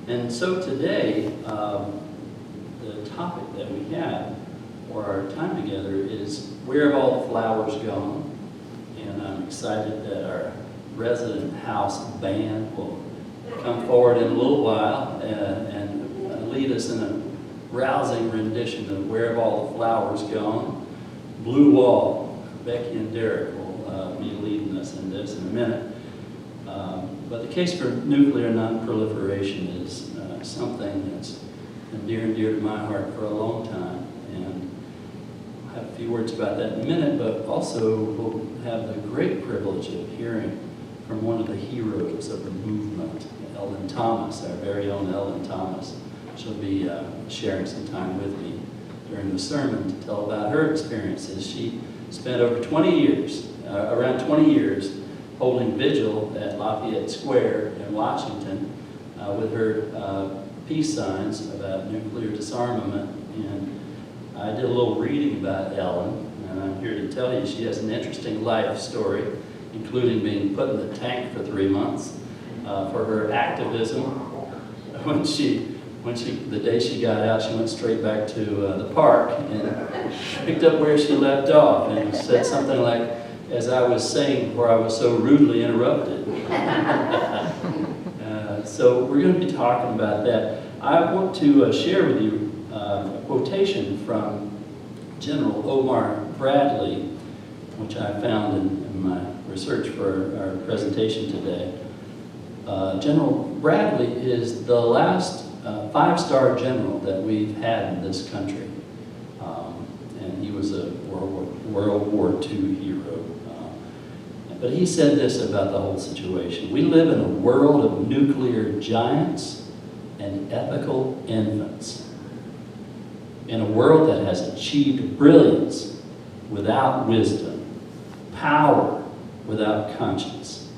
And so today, the topic that we have for our time together is Where Have All the Flowers Gone? And I'm excited that our resident house band will come forward in a little while and lead us in a rousing rendition of Where Have All the Flowers Gone? Blue Wall. Becky and Derek will be leading us in this in a minute. But the case for nuclear non-proliferation is something that's been near and dear to my heart for a long time. And I'll have a few words about that in a minute, but also we'll have the great privilege of hearing from one of the heroes of the movement, Ellen Thomas, our very own Ellen Thomas. She'll be sharing some time with me during the sermon to tell about her experiences. She spent over 20 years, around 20 years, holding vigil at Lafayette Square in Washington with her peace signs about nuclear disarmament. And I did a little reading about Ellen, and I'm here to tell you she has an interesting life story, including being put in the tank for 3 months for her activism. The day she got out, she went straight back to the park and picked up where she left off and said something like, as I was saying before I was so rudely interrupted. So we're going to be talking about that. I want to share with you a quotation from General Omar Bradley, which I found in my research for our presentation today. General Bradley is the last five-star general that we've had in this country. And he was a World War II hero. But he said this about the whole situation. We live in a world of nuclear giants and ethical infants. In a world that has achieved brilliance without wisdom, power without conscience.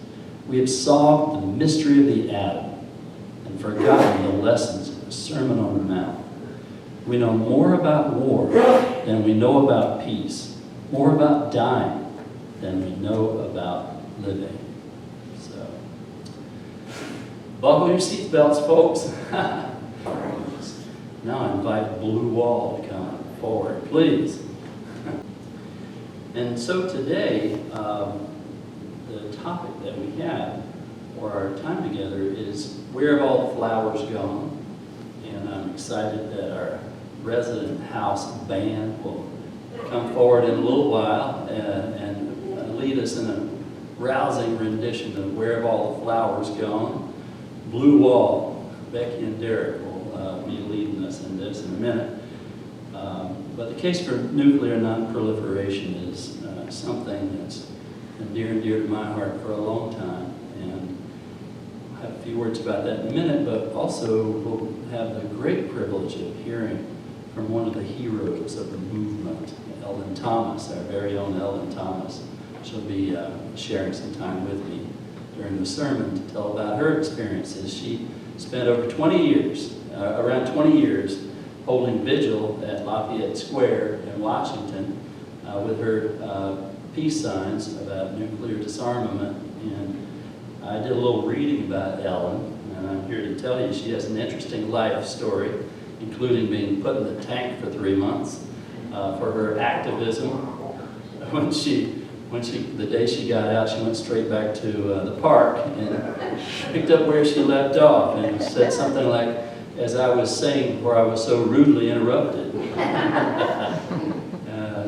We have solved the mystery of the atom and forgotten the lessons of the Sermon on the Mount. We know more about war than we know about peace, more about dying than we know about living. So, buckle your seatbelts, folks. Now I invite Blue Wall to come forward, please. And so today, the topic that we have for our time together is Where Have All the Flowers Gone? And I'm excited that our resident house band will come forward in a little while and lead us in a rousing rendition of Where Have All the Flowers Gone? Blue Wall. Becky and Derek will be leading us in this in a minute. But the case for nuclear non-proliferation is something that's been near and dear to my heart for a long time. And I'll have a few words about that in a minute, but also we'll have the great privilege of hearing from one of the heroes of the movement, Ellen Thomas, our very own Ellen Thomas. She'll be sharing some time with me during the sermon to tell about her experiences. She spent over 20 years, around 20 years, holding vigil at Lafayette Square in Washington with her peace signs about nuclear disarmament. And I did a little reading about Ellen, and I'm here to tell you she has an interesting life story, including being put in the tank for 3 months for her activism. The day she got out, she went straight back to the park and picked up where she left off and said something like, as I was saying before I was so rudely interrupted.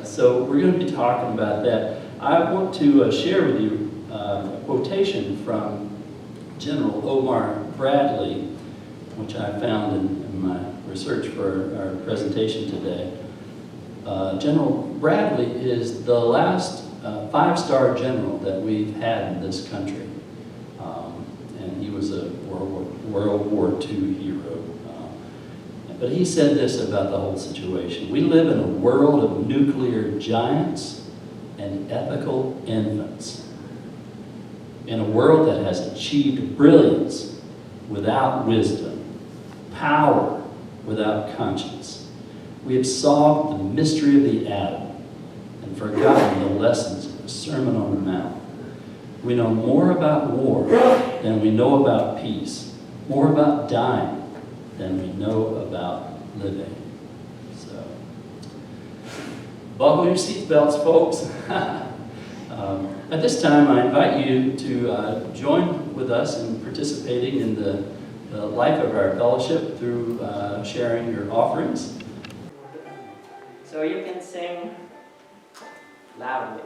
So we're going to be talking about that. I want to share with you a quotation from General Omar Bradley, which I found in my research for our presentation today. General Bradley is the last five-star general that we've had in this country. And he was a World War II hero. But he said this about the whole situation. We live in a world of nuclear giants and ethical infants. In a world that has achieved brilliance without wisdom, power without conscience. We have solved the mystery of the atom and forgotten the lessons of the Sermon on the Mount. We know more about war than we know about peace, more about dying than we know about living. So, buckle your seatbelts, folks. At this time, I invite you to join with us in participating in the life of our fellowship through sharing your offerings. So you can sing loudly,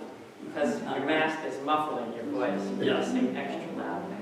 because your mask is muffling your voice. You Yeah. can sing extra loudly.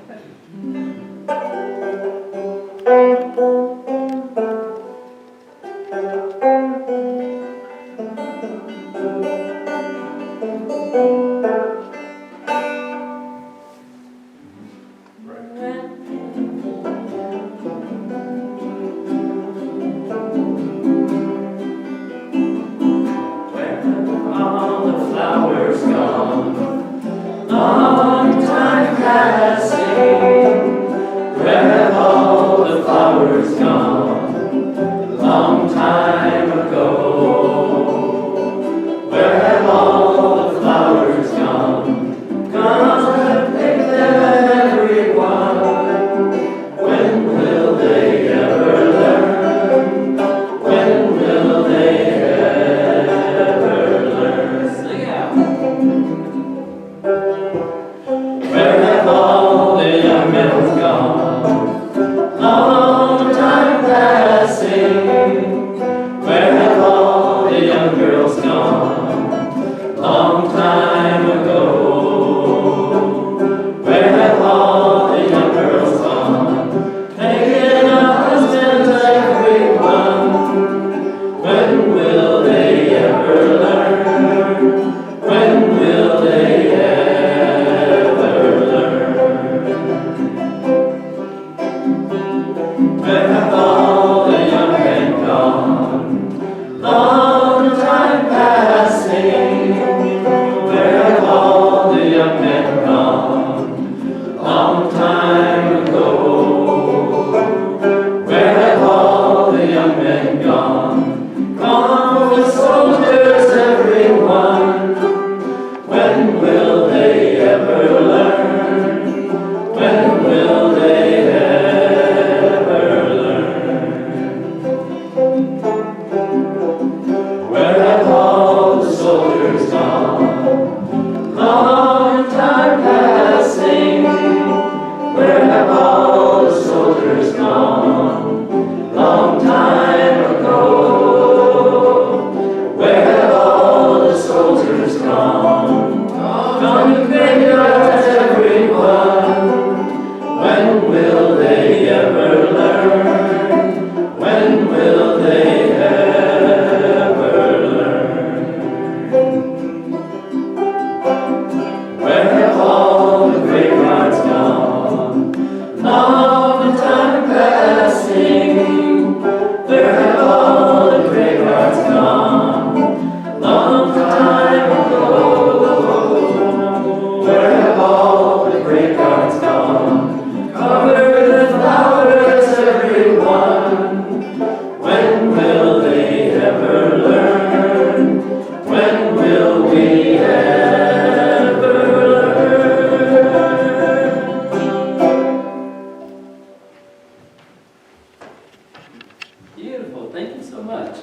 Beautiful, thank you so much.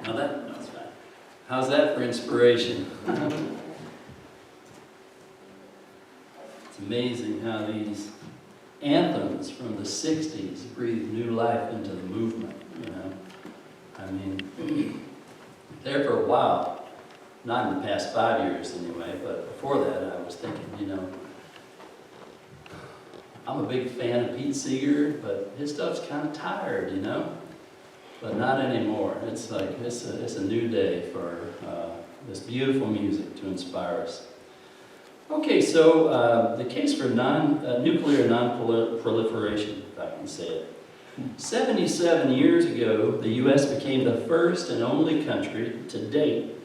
Now that's fine. How's that for inspiration? It's amazing how these anthems from the 60s breathe new life into the movement, you know. I mean, there for a while, not in the past 5 years anyway, but before that I was thinking, you know, I'm a big fan of Pete Seeger, but his stuff's kind of tired, you know? But not anymore. It's like, it's a new day for this beautiful music to inspire us. Okay, so the case for nuclear non-proliferation, if I can say it. 77 years ago, the U.S. became the first and only country to date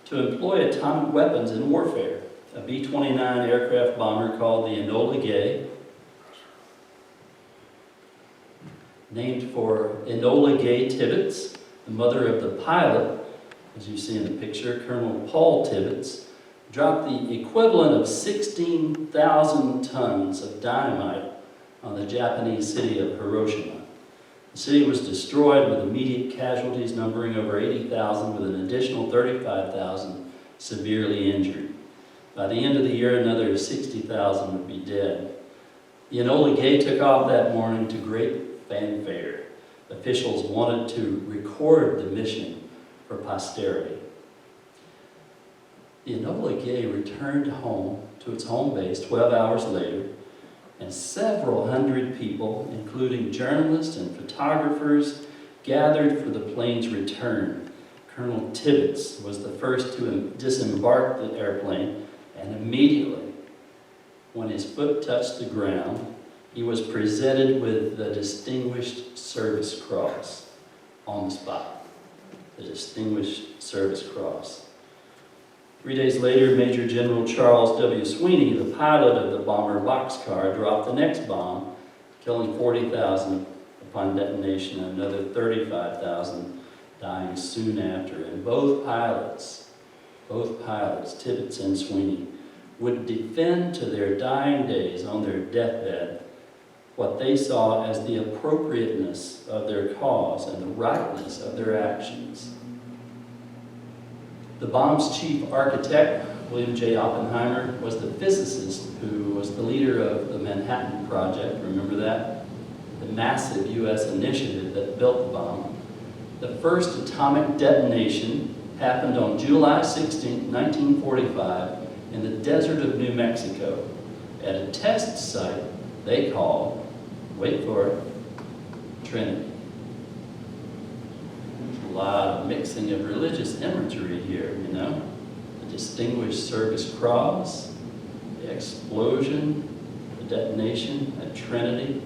to employ atomic weapons in warfare. A B-29 aircraft bomber called the Enola Gay, named for Enola Gay Tibbets, the mother of the pilot, as you see in the picture, Colonel Paul Tibbets, dropped the equivalent of 16,000 tons of dynamite on the Japanese city of Hiroshima. The city was destroyed with immediate casualties numbering over 80,000, with an additional 35,000 severely injured. By the end of the year, another 60,000 would be dead. The Enola Gay took off that morning to great fanfare. Officials wanted to record the mission for posterity. The Enola Gay returned home to its home base 12 hours later, and several hundred people, including journalists and photographers, gathered for the plane's return. Colonel Tibbets was the first to disembark the airplane, and immediately, when his foot touched the ground, he was presented with the Distinguished Service Cross on the spot. The Distinguished Service Cross. 3 days later, Major General Charles W. Sweeney, the pilot of the bomber boxcar, dropped the next bomb, killing 40,000 upon detonation and another 35,000 dying soon after. And both pilots, Tibbets and Sweeney, would defend to their dying days on their deathbed what they saw as the appropriateness of their cause and the rightness of their actions. The bomb's chief architect, William J. Oppenheimer, was the physicist who was the leader of the Manhattan Project. Remember that? The massive U.S. initiative that built the bomb. The first atomic detonation happened on July 16, 1945, in the desert of New Mexico, at a test site they called, wait for it, Trinity. A lot of mixing of religious imagery here, you know? The Distinguished Service Cross, the explosion, the detonation at Trinity.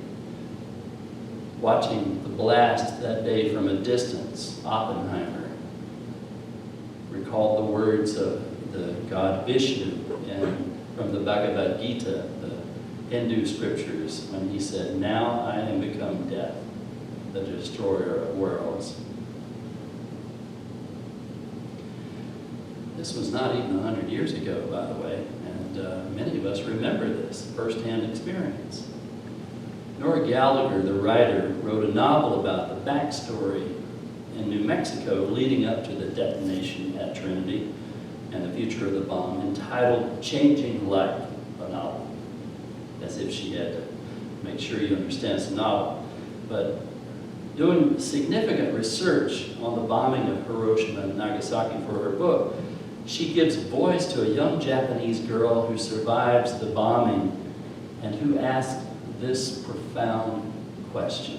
Watching the blast that day from a distance, Oppenheimer recalled the words of the god Vishnu and from the Bhagavad Gita, the Hindu scriptures, when he said, "Now I am become death, the destroyer of worlds." This was not even 100 years ago, by the way, and many of us remember this first-hand experience. Nora Gallagher, the writer, wrote a novel about the backstory in New Mexico leading up to the detonation at Trinity and the future of the bomb, entitled Changing Light, a novel, as if she had to make sure you understand it's a novel. But doing significant research on the bombing of Hiroshima and Nagasaki for her book, she gives voice to a young Japanese girl who survives the bombing and who asks this profound question.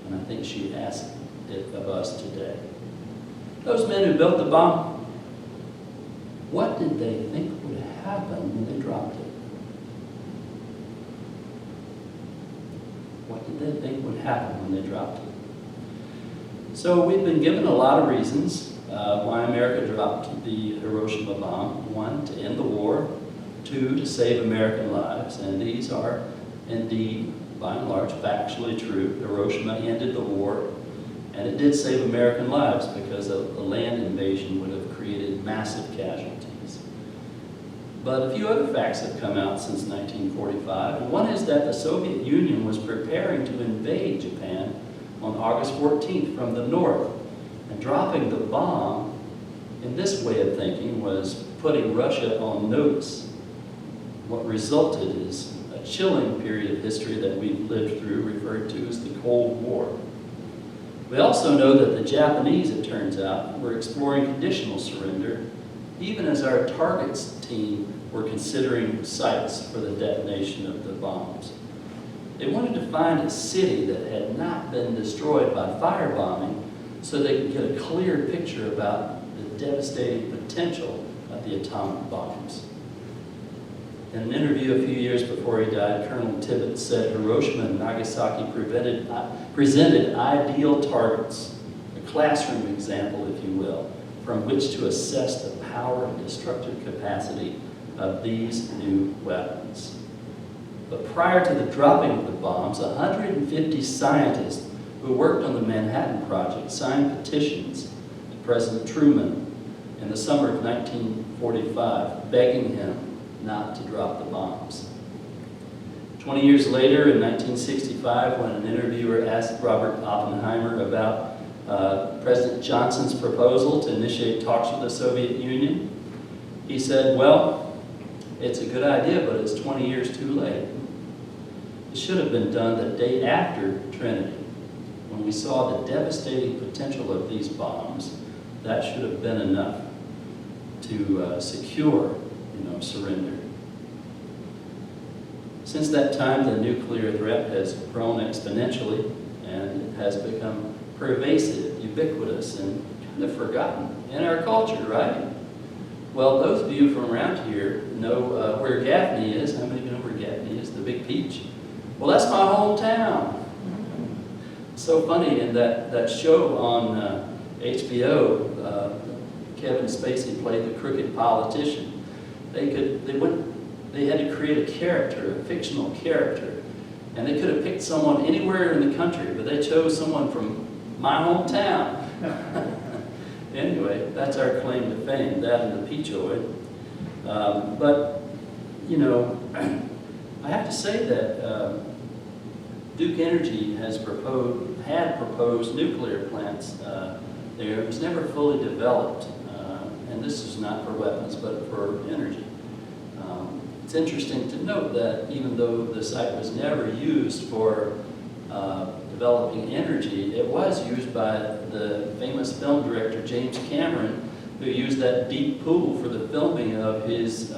And I think she asked it of us today. Those men who built the bomb, what did they think would happen when they dropped it? What did they think would happen when they dropped it? So we've been given a lot of reasons why America dropped the Hiroshima bomb. 1, to end the war. 2, to save American lives. And these are indeed, by and large, factually true. Hiroshima ended the war, and it did save American lives because a land invasion would have created massive casualties. But a few other facts have come out since 1945. And one is that the Soviet Union was preparing to invade Japan on August 14th from the north. And dropping the bomb, in this way of thinking, was putting Russia on notice. What resulted is a chilling period of history that we've lived through, referred to as the Cold War. We also know that the Japanese, it turns out, were exploring conditional surrender, even as our targets team were considering sites for the detonation of the bombs. They wanted to find a city that had not been destroyed by firebombing so they could get a clear picture about the devastating potential of the atomic bombs. In an interview a few years before he died, Colonel Tibbets said Hiroshima and Nagasaki presented ideal targets, a classroom example, if you will, from which to assess the power and destructive capacity of these new weapons. But prior to the dropping of the bombs, 150 scientists who worked on the Manhattan Project signed petitions to President Truman in the summer of 1945, begging him not to drop the bombs. 20 years later, in 1965, when an interviewer asked Robert Oppenheimer about President Johnson's proposal to initiate talks with the Soviet Union, he said, well, it's a good idea, but it's 20 years too late. It should have been done the day after Trinity, when we saw the devastating potential of these bombs. That should have been enough to secure, surrender. Since that time, the nuclear threat has grown exponentially, and it has become pervasive, ubiquitous, and kind of forgotten in our culture, right? Well, those of you from around here know where Gaffney is. How many of you know where Gaffney is? The Big Peach. Well, that's my hometown. So funny, in that show on HBO, Kevin Spacey played the crooked politician. They had to create a character, a fictional character, and they could have picked someone anywhere in the country, but they chose someone from my hometown. Anyway, that's our claim to fame, that and the Peachoid. But, I have to say that Duke Energy had proposed nuclear plants there. It was never fully developed, and this is not for weapons, but for energy. It's interesting to note that even though the site was never used for developing energy, it was used by the famous film director James Cameron, who used that deep pool for the filming of his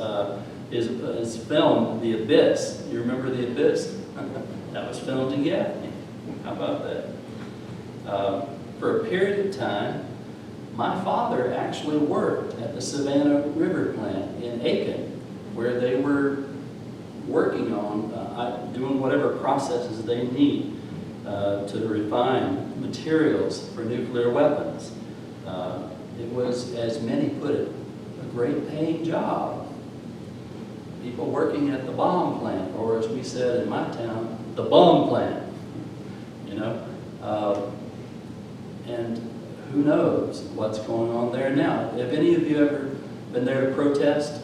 film, The Abyss. You remember The Abyss? That was filmed in Gaffney. How about that? For a period of time, my father actually worked at the Savannah River plant in Aiken, where they were working on doing whatever processes they need to refine materials for nuclear weapons. It was, as many put it, a great paying job. People working at the bomb plant, or as we said in my town, the bum plant, and who knows what's going on there now. Have any of you ever been there to protest?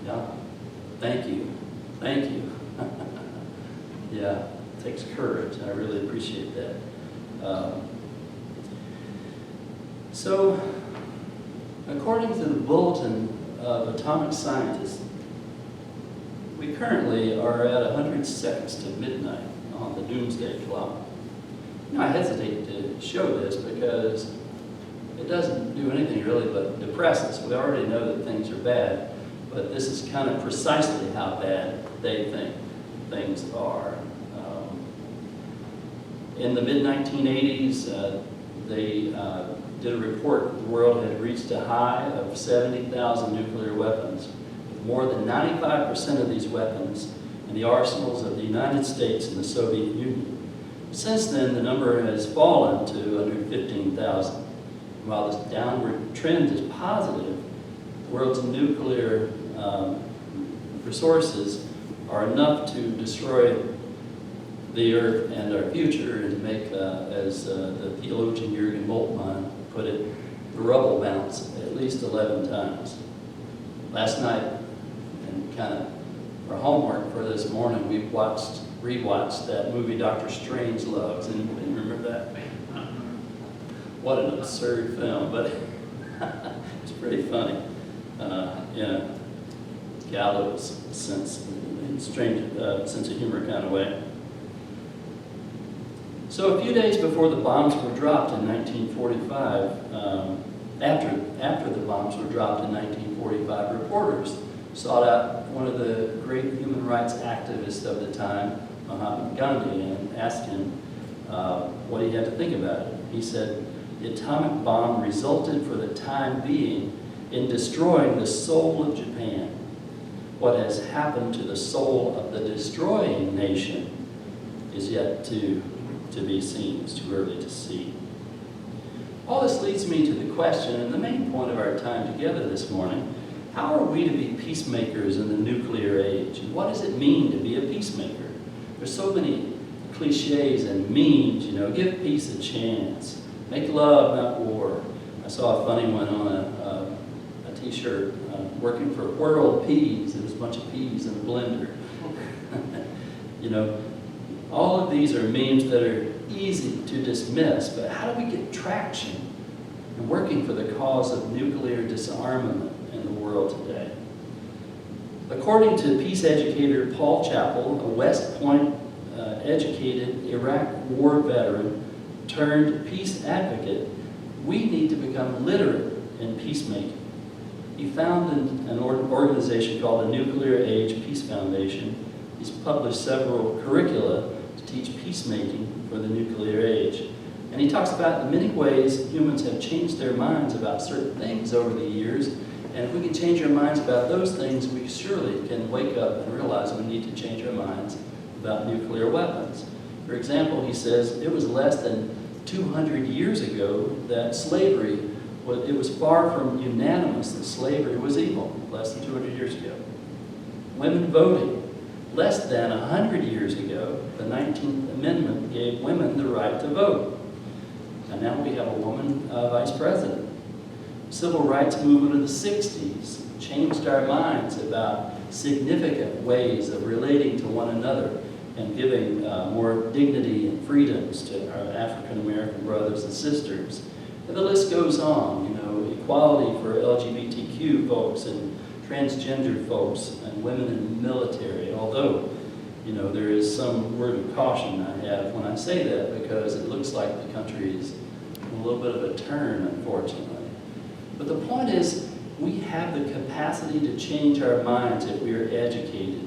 Yeah, thank you. Yeah, it takes courage. I really appreciate that. So, according to the Bulletin of Atomic Scientists, we currently are at 100 seconds to midnight on the doomsday clock. I hesitate to show this because it doesn't do anything really but depress us. We already know that things are bad, but this is kind of precisely how bad they think things are. In the mid-1980s, they did a report that the world had reached a high of 70,000 nuclear weapons, with more than 95% of these weapons in the arsenals of the United States and the Soviet Union. Since then, the number has fallen to under 15,000. While this downward trend is positive, the world's nuclear resources are enough to destroy the Earth and our future, and to make, as the theologian Jürgen Moltmann put it, the rubble bounce at least 11 times. Last night, and kind of our homework for this morning, we rewatched that movie Dr. Strangelove. Does anybody remember that? What an absurd film, but it's pretty funny. Gallows sense, strange sense of humor kind of way. So a few days before the bombs were dropped in 1945, after the bombs were dropped in 1945, reporters sought out one of the great human rights activists of the time, Mahatma Gandhi, and asked him what he had to think about it. He said, "The atomic bomb resulted for the time being in destroying the soul of Japan. What has happened to the soul of the destroying nation is yet to be seen. It's too early to see." All this leads me to the question, and the main point of our time together this morning: how are we to be peacemakers in the nuclear age? And what does it mean to be a peacemaker? There's so many cliches and memes, give peace a chance, make love, not war. I saw a funny one on a t-shirt, working for World Peas. There was a bunch of peas in a blender. You know, all of these are memes that are easy to dismiss, but how do we get traction in working for the cause of nuclear disarmament in the world today? According to peace educator Paul Chappell, a West Point educated Iraq war veteran turned peace advocate, we need to become literate in peacemaking. He founded an organization called the Nuclear Age Peace Foundation. He's published several curricula to teach peacemaking for the nuclear age. And he talks about the many ways humans have changed their minds about certain things over the years. And if we can change our minds about those things, we surely can wake up and realize we need to change our minds about nuclear weapons. For example, he says it was less than 200 years ago that slavery, it was far from unanimous that slavery was evil, less than 200 years ago. Women voting. Less than 100 years ago, the 19th Amendment gave women the right to vote. And now we have a woman vice president. Civil rights movement of the 60s changed our minds about significant ways of relating to one another and giving more dignity and freedoms to our African American brothers and sisters. And the list goes on, you know, equality for LGBTQ folks and transgender folks and women in the military. Although, you know, there is some word of caution I have when I say that, because it looks like the country is a little bit of a turn, unfortunately. But the point is, we have the capacity to change our minds if we are educated.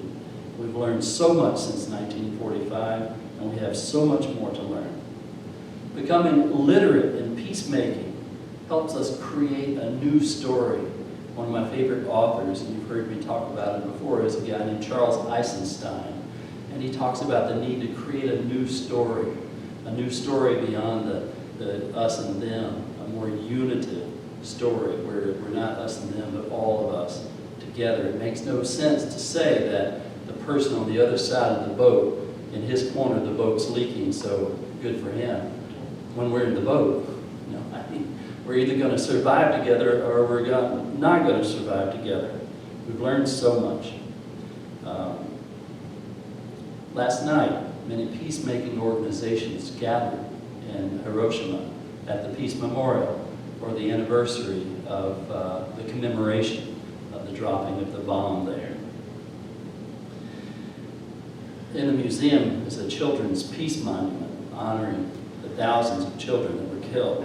We've learned so much since 1945, and we have so much more to learn. Becoming literate in peacemaking helps us create a new story. One of my favorite authors, and you've heard me talk about it before, is a guy named Charles Eisenstein. And he talks about the need to create a new story beyond the us and them, a more unitive story where we're not us and them, but all of us together. It makes no sense to say that the person on the other side of the boat, in his corner, the boat's leaking, so good for him. When we're in the boat, you know, I mean, we're either going to survive together or we're not going to survive together. We've learned so much. Last night, many peacemaking organizations gathered in Hiroshima at the Peace Memorial for the anniversary of the commemoration of the dropping of the bomb there. In the museum is a children's peace monument honoring the thousands of children that were killed.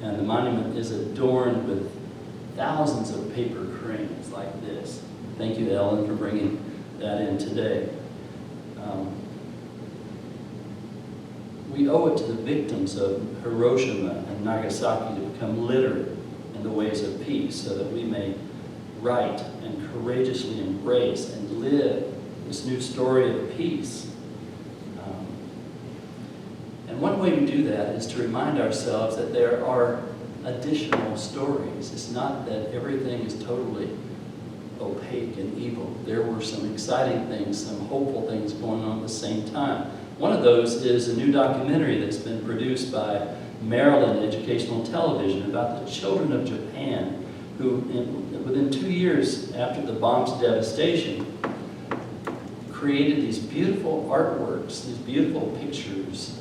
And the monument is adorned with thousands of paper cranes like this. Thank you, Ellen, for bringing that in today. We owe it to the victims of Hiroshima and Nagasaki to become literate in the ways of peace so that we may write and courageously embrace and live this new story of peace. And one way we do that is to remind ourselves that there are additional stories. It's not that everything is totally opaque and evil. There were some exciting things, some hopeful things going on at the same time. One of those is a new documentary that's been produced by Maryland Educational Television about the children of Japan who, within 2 years after the bomb's devastation, created these beautiful artworks, these beautiful pictures,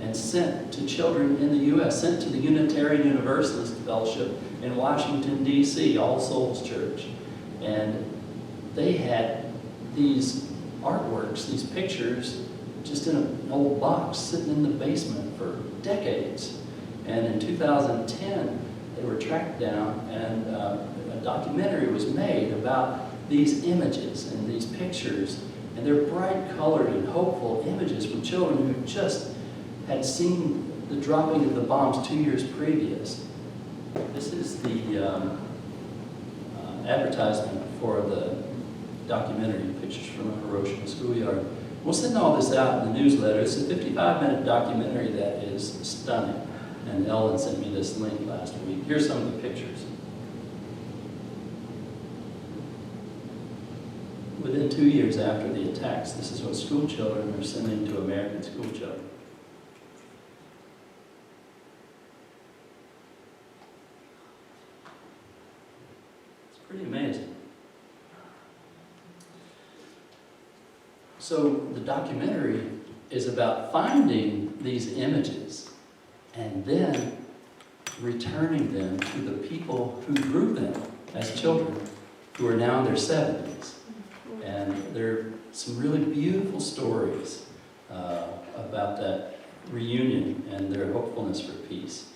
and sent to children in the U.S., sent to the Unitarian Universalist Fellowship in Washington, D.C., All Souls Church. And they had these artworks, these pictures, just in an old box sitting in the basement for decades. And in 2010, they were tracked down, and a documentary was made about these images and these pictures. And they're bright colored and hopeful images from children who just had seen the dropping of the bombs 2 years previous. This is the advertisement for the documentary, Pictures from a Hiroshima Schoolyard. We'll send all this out in the newsletter. It's a 55-minute documentary that is stunning. And Ellen sent me this link last week. Here's some of the pictures. Within 2 years after the attacks, this is what school children are sending to American school children. It's pretty amazing. So the documentary is about finding these images and then returning them to the people who grew them as children, who are now in their 70s. And there are some really beautiful stories about that reunion and their hopefulness for peace.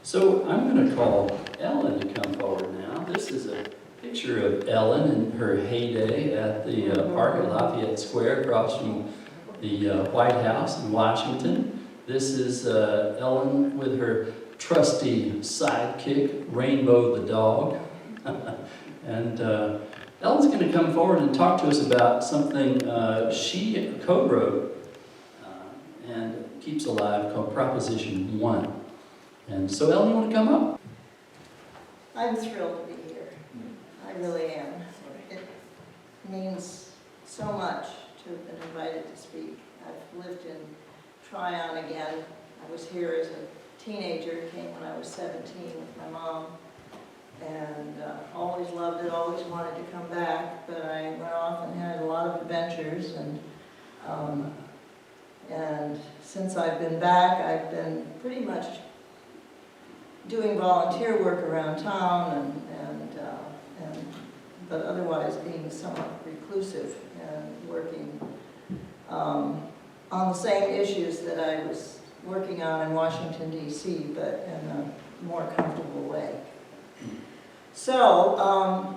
So I'm going to call Ellen to come forward now. This is a picture of Ellen in her heyday at the park at Lafayette Square across from the White House in Washington. This is Ellen with her trusty sidekick, Rainbow the dog. And Ellen's going to come forward and talk to us about something she co-wrote and keeps alive called Proposition 1. And so, Ellen, you want to come up? I'm thrilled to be here. I really am. It means so much to have been invited to speak. I've lived in Tryon again. I was here as a teenager, came when I was 17 with my mom, and always loved it, always wanted to come back, but I went off and had a lot of adventures, and since I've been back, I've been pretty much doing volunteer work around town, but otherwise being somewhat reclusive and working on the same issues that I was working on in Washington, D.C., but in a more comfortable way. So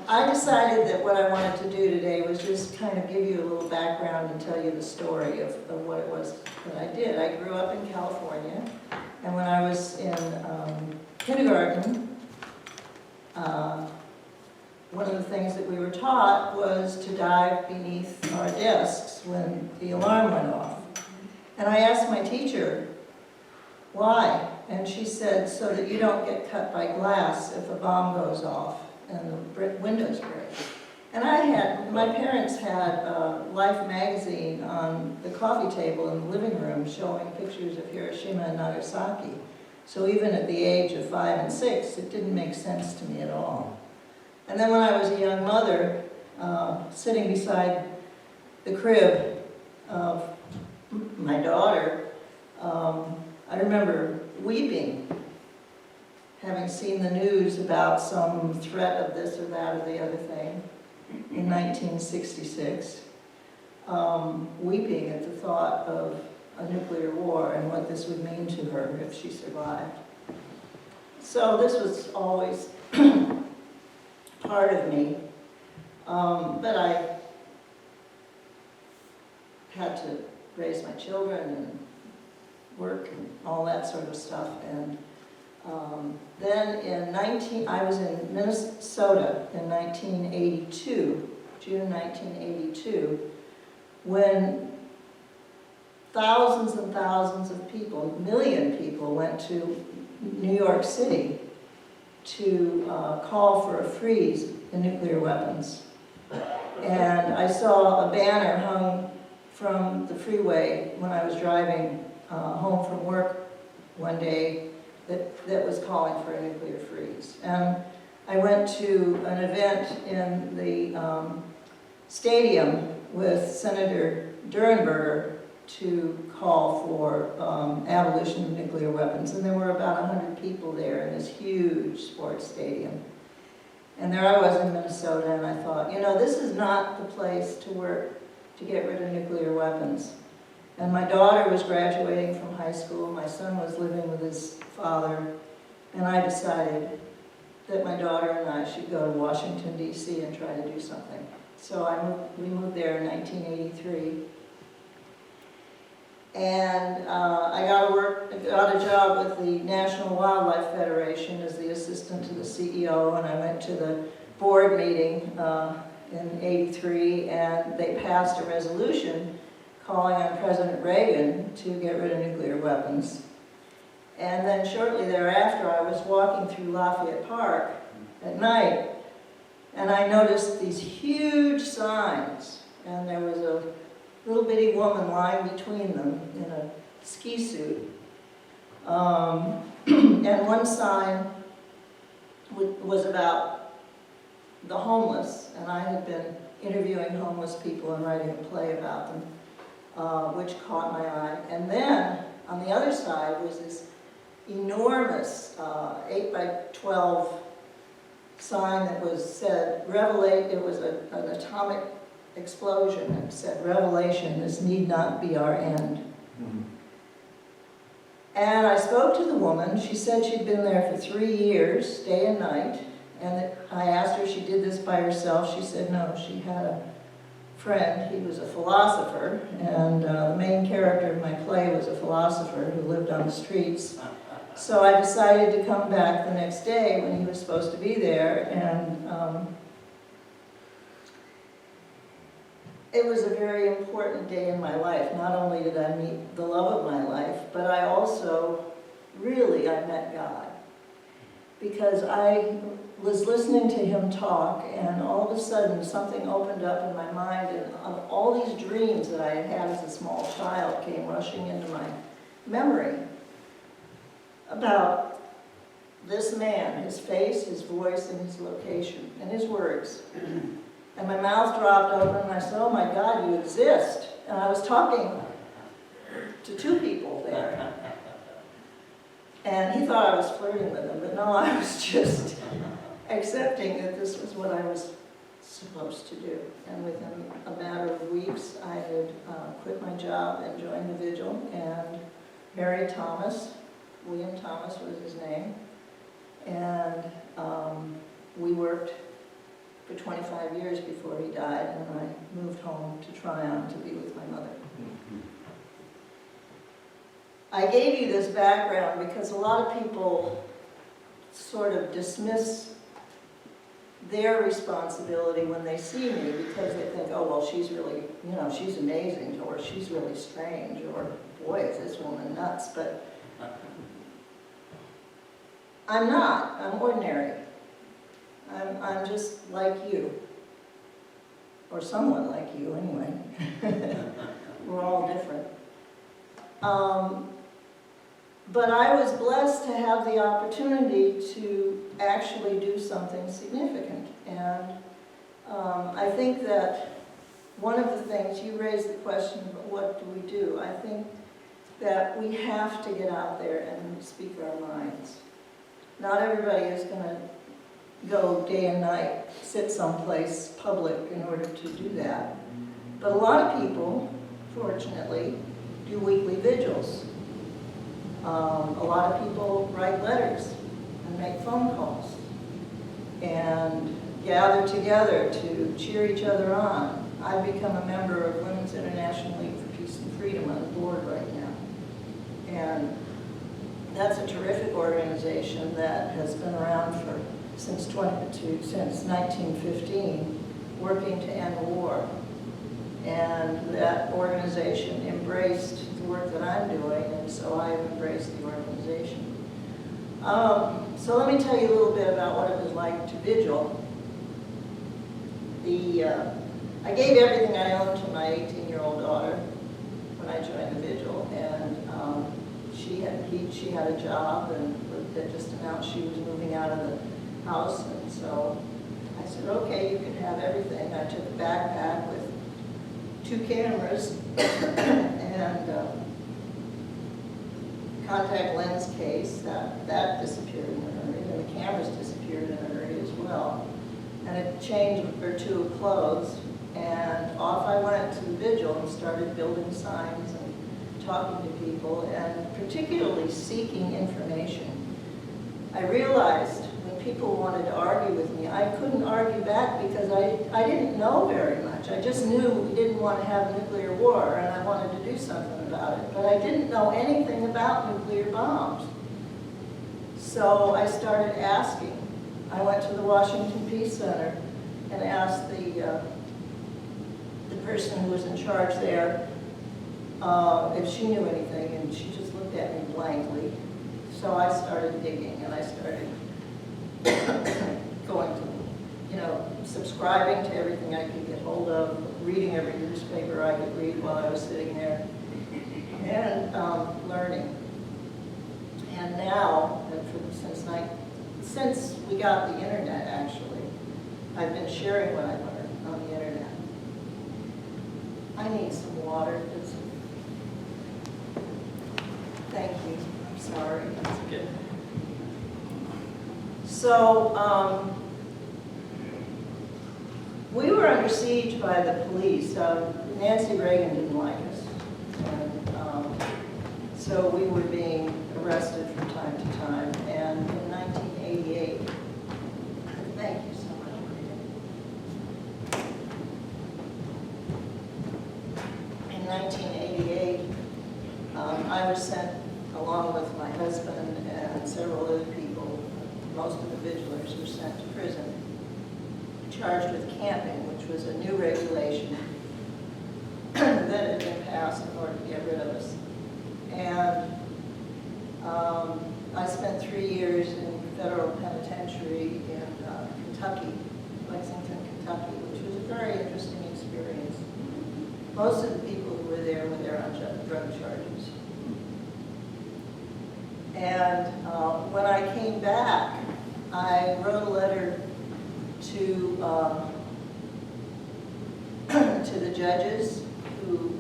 I decided that what I wanted to do today was just kind of give you a little background and tell you the story of what it was that I did. I grew up in California, and when I was in kindergarten, one of the things that we were taught was to dive beneath our desks when the alarm went off. And I asked my teacher, why? And she said, so that you don't get cut by glass if a bomb goes off and the windows break. And my parents had Life magazine on the coffee table in the living room showing pictures of Hiroshima and Nagasaki. So even at the age of 5 and 6, it didn't make sense to me at all. And then when I was a young mother, sitting beside the crib of my daughter, I remember weeping, having seen the news about some threat of this or that or the other thing in 1966, weeping at the thought of a nuclear war and what this would mean to her if she survived. So this was always part of me, but I had to raise my children and work and all that sort of stuff. And then I was in Minnesota in 1982, June 1982, when thousands and thousands of people, a million people, went to New York City to call for a freeze in nuclear weapons. And I saw a banner hung from the freeway when I was driving home from work one day that was calling for a nuclear freeze. And I went to an event in the stadium with Senator Durenberger to call for abolition of nuclear weapons. And there were about 100 people there in this huge sports stadium. And there I was in Minnesota, and I thought, you know, this is not the place to work to get rid of nuclear weapons. And my daughter was graduating from high school, my son was living with his father, and I decided that my daughter and I should go to Washington, D.C. and try to do something. So we moved there in 1983. And I got a job with the National Wildlife Federation as the assistant to the CEO, and I went to the board meeting in '83, and they passed a resolution calling on President Reagan to get rid of nuclear weapons. And then shortly thereafter, I was walking through Lafayette Park at night, and I noticed these huge signs, and there was a little bitty woman lying between them in a ski suit. And one sign was about the homeless, and I had been interviewing homeless people and writing a play about them, which caught my eye. And then, on the other side was this enormous 8 by 12 sign that said, it was an atomic explosion. It said, "Revelation, this need not be our end." Mhm. And I spoke to the woman. She said she'd been there for 3 years, day and night. And I asked her if she did this by herself. She said no, she had a friend. He was a philosopher, and the main character of my play was a philosopher who lived on the streets. So I decided to come back the next day when he was supposed to be there, and it was a very important day in my life. Not only did I meet the love of my life, but I also, I met God. Because I was listening to him talk, and all of a sudden something opened up in my mind, and all these dreams that I had had as a small child came rushing into my memory about this man, his face, his voice, and his location, and his words. And my mouth dropped open, and I said, "Oh my God, you exist." And I was talking to 2 people there. And he thought I was flirting with him, but no, I was just accepting that this was what I was supposed to do. And within a matter of weeks, I had quit my job and joined the Vigil, and married Thomas. William Thomas was his name. And we worked for 25 years before he died, and I moved home to Tryon to be with my mother. I gave you this background because a lot of people sort of dismiss their responsibility when they see me, because they think, oh, well, she's really, she's amazing, or she's really strange, or boy, is this woman nuts. But I'm not. I'm ordinary. I'm just like you, or somewhat like you anyway. We're all different. But I was blessed to have the opportunity to actually do something significant. And I think that one of the things, you raised the question of what do we do? I think that we have to get out there and speak our minds. Not everybody is going to go day and night, sit someplace public in order to do that. But a lot of people, fortunately, do weekly vigils. A lot of people write letters and make phone calls and gather together to cheer each other on. I've become a member of Women's International League for Peace and Freedom on the board right now. And that's a terrific organization that has been around since 1915, working to end war. And that organization embraced the work that I'm doing, and so I have embraced the organization. So let me tell you a little bit about what it was like to vigil. I gave everything I owned to my 18-year-old daughter when I joined the vigil, and she had a job, and that just announced she was moving out of the house, and so I said, okay, you can have everything. I took a backpack with 2 cameras and contact lens case. That disappeared in a hurry, and the cameras disappeared in a hurry as well. And a change or 2 of clothes, and off I went to the vigil and started building signs and talking to people, and particularly seeking information. I realized when people wanted to argue with me, I couldn't argue back because I didn't know very much. I just knew we didn't want to have a nuclear war, and I wanted to do something about it. But I didn't know anything about nuclear bombs. So I started asking. I went to the Washington Peace Center and asked the person who was in charge there if she knew anything, and she just looked at me blankly. So I started digging, and I started going to, subscribing to everything I could get hold of, reading every newspaper I could read while I was sitting there, and learning. And now, since we got the internet, actually, I've been sharing what I learned on the internet. I need some water. Thank you. I'm sorry. That's okay. So, we were under siege by the police. Nancy Reagan didn't like us. And so we were being arrested from time to time. And in 1988, thank you so much, Maria. In 1988, I was sent along with my husband and several other people. Most of the vigilers were sent to prison, charged with camping, which was a new regulation that had been passed in order to get rid of us. And I spent 3 years in federal penitentiary in Kentucky, Lexington, Kentucky, which was a very interesting experience. Most of the people who were there on drug charges. And when I came back, I wrote a letter to to the judges who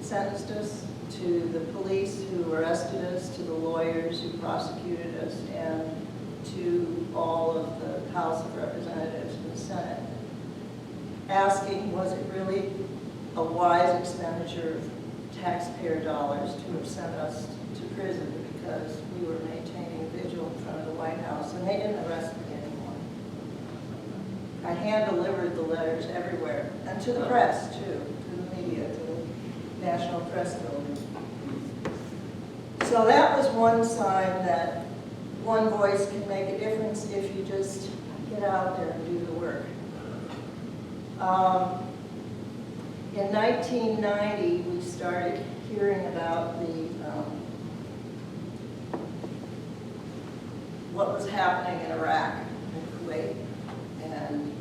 sentenced us, to the police who arrested us, to the lawyers who prosecuted us, and to all of the House of Representatives and the Senate, asking, was it really a wise expenditure of taxpayer dollars to have sent us to prison because we were maintaining vigil in front of the White House, and they didn't arrest me anymore. I hand-delivered the letters everywhere, and to the press, too, to the media, to the National Press Building. So that was one sign that one voice can make a difference if you just get out there and do the work. In 1990, we started hearing about what was happening in Iraq and Kuwait, and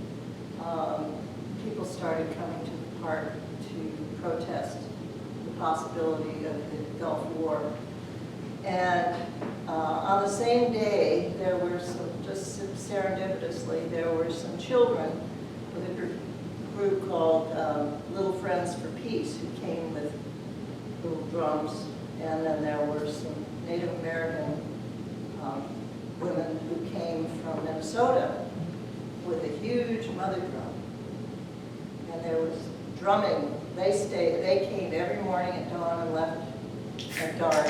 people started coming to the park to protest the possibility of the Gulf War. And on the same day, there were some, just serendipitously, there were some children with a group called Little Friends for Peace who came with little drums, and then there were some Native American women who came from Minnesota with a huge mother drum. And there was drumming. They came every morning at dawn and left at dark,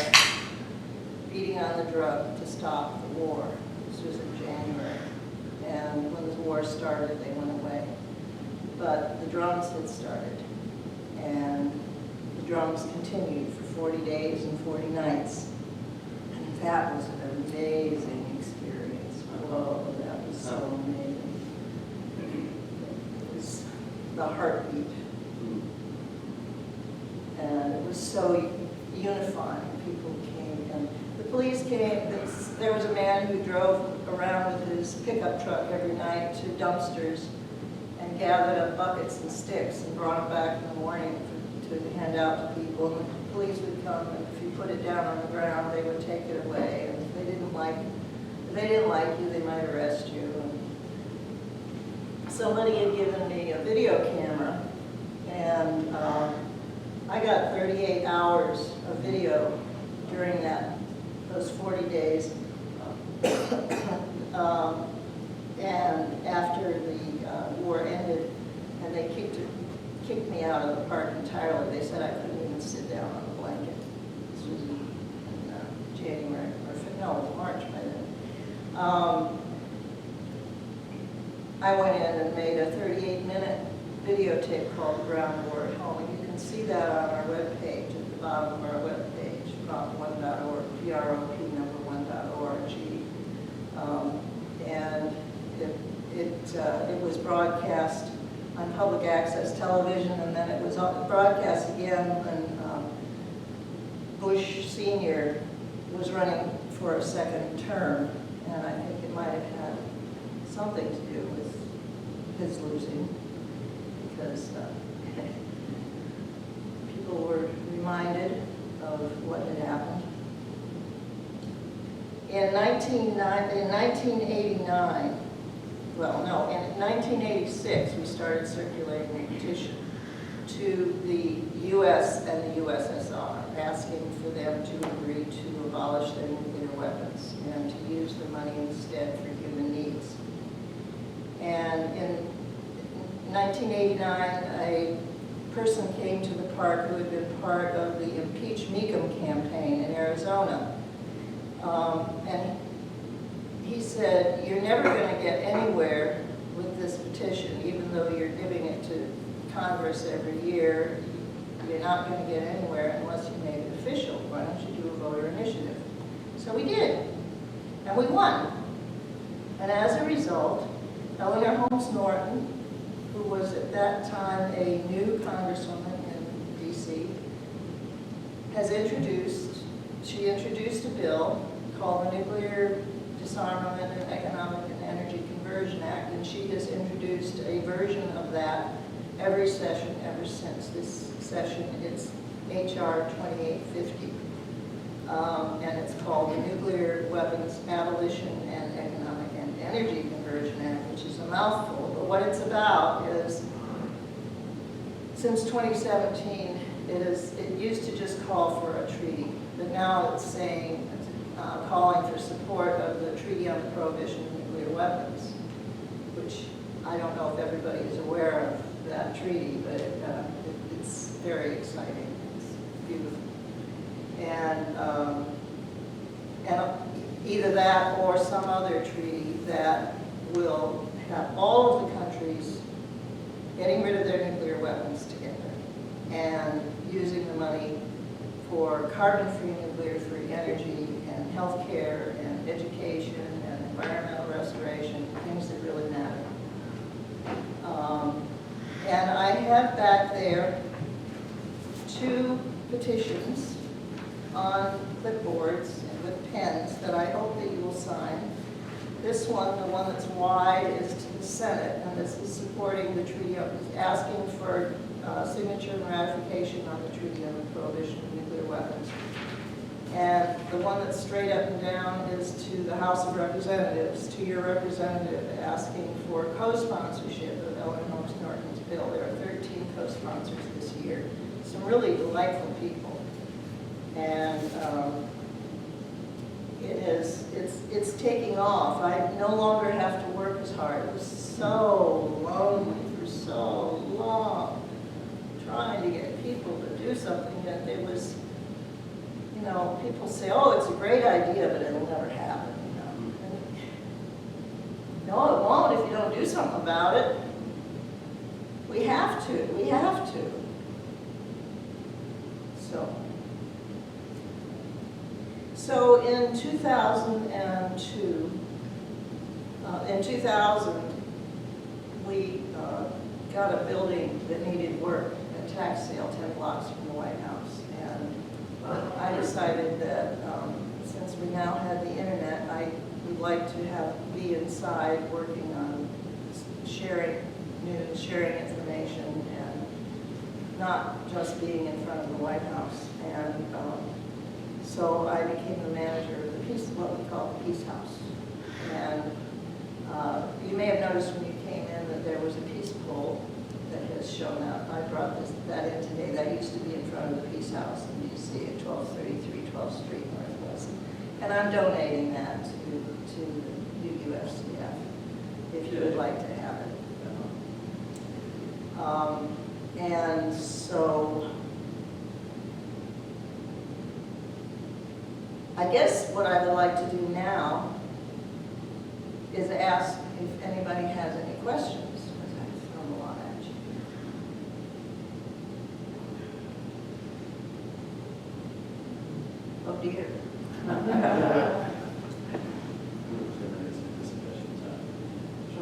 beating on the drum to stop the war. This was in January. And when the war started, they went away. But the drums had started. And the drums continued for 40 days and 40 nights. And that was an amazing experience. Whoa, that was so amazing. It was the heartbeat. And it was so unifying. People came, and the police came. There was a man who drove around with his pickup truck every night to dumpsters and gathered up buckets and sticks and brought them back in the morning to hand out to people. And the police would come, and if you put it down on the ground, they would take it away. And if they didn't like you, they might arrest you. And somebody had given me a video camera, and I got 38 hours of video during those 40 days. And after the war ended, and they kicked me out of the park entirely. They said I couldn't even sit down on a blanket. This was in January, no, it was March by then. I went in and made a 38-minute videotape called The Ground War at Home. And you can see that on our webpage, at the bottom of our webpage, prop1.org, prop1.org. And it was broadcast on public access television, and then it was broadcast again when Bush Sr. was running for a second term, and I think it might have had something to do with his losing, because people were reminded of what had happened. In 1986, we started circulating a petition to the US and the USSR, asking for them to agree to abolish their nuclear weapons and to use the money instead for human needs. And in 1989, a person came to the park who had been part of the Impeach Meekum campaign in Arizona. And he said, you're never going to get anywhere with this petition, even though you're giving it to Congress every year. You're not going to get anywhere unless you make it official. Why don't you do a voter initiative? So we did, and we won. And as a result, Eleanor Holmes Norton, who was at that time a new congresswoman in DC, she introduced a bill called the Nuclear Disarmament and Economic and Energy Conversion Act, and she has introduced a version of that every session ever since. This session, it's H.R. 2850, and it's called the Nuclear Weapons Abolition and Economic and Energy Conversion Act, which is a mouthful. But what it's about is, since 2017, it used to just call for a treaty, but now it's saying, calling for support of the Treaty on the Prohibition of Nuclear Weapons, which I don't know if everybody is aware of that treaty, but it's very exciting. It's beautiful. And either that or some other treaty that will have all of the countries getting rid of their nuclear weapons together and using the money for carbon-free, nuclear-free energy and healthcare and education and environmental restoration, things that really matter. And I have back there 2 petitions on clipboards and with pens that I hope that you will sign. This one, the one that's wide, is to the Senate, and this is supporting the treaty, asking for signature and ratification on the Treaty on the Prohibition of Nuclear Weapons. And the one that's straight up and down is to the House of Representatives, to your representative, asking for co-sponsorship of Eleanor Holmes Norton's bill. There are 13 co-sponsors this year. Some really delightful people. And it's taking off. I no longer have to work as hard. It was so lonely for so long, trying to get people to do something that it was, you know, people say, oh, it's a great idea, but it'll never happen, you know. And, no, it won't if you don't do something about it. We have to. So in 2002, in 2000, we got a building that needed work, a tax sale 10 blocks from the White House. And I decided that since we now had the internet, I would like to be inside working on sharing news, sharing information, and not just being in front of the White House. And so I became the manager of the what we call the Peace House. And you may have noticed when you came in that there was a peace pole that has shown up. I brought that in today. That used to be in front of the Peace House in D.C. at 1233 12th Street Northwest. And I'm donating that to the UUFCF if you would like to have it. And so I guess what I would like to do now is ask if anybody has any questions, because I've thrown a lot at you. Oh dear.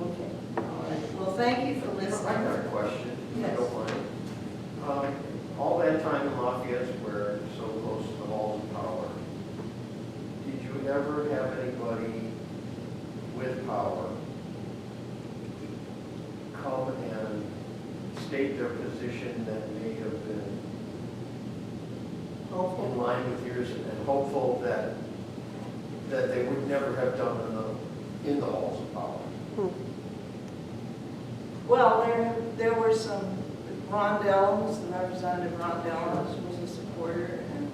Okay. All right. Well, thank you for listening. I got a question, if you Yes. don't mind. All that time in Lafayette Square, so close to the halls of power, did you ever have anybody with power come and state their position that may have been Hopeful. in line with yours and hopeful that they would never have done in the halls of power? Well, there were some Ron Dellums, the Representative Ron Dellums was a supporter, and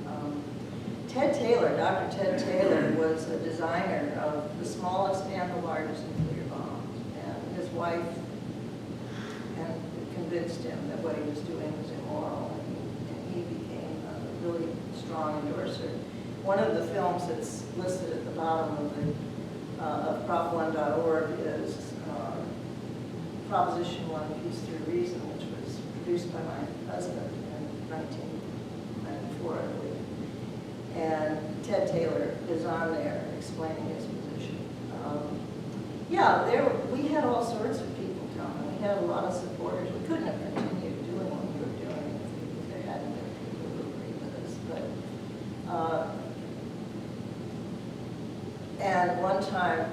Ted Taylor, Dr. Ted Taylor, was a designer of the smallest and the largest nuclear bombs, and his wife convinced him that what he was doing was immoral, and he became a really strong endorser. One of the films that's listed at the bottom of prop1.org is Proposition 1, Peace Through Reason, which was produced by my husband in 1994, I believe. And Ted Taylor is on there explaining his position. Yeah, we had all sorts of people come, and we had a lot of supporters. We couldn't have continued doing what we were doing if there hadn't been people who agreed with us. And one time,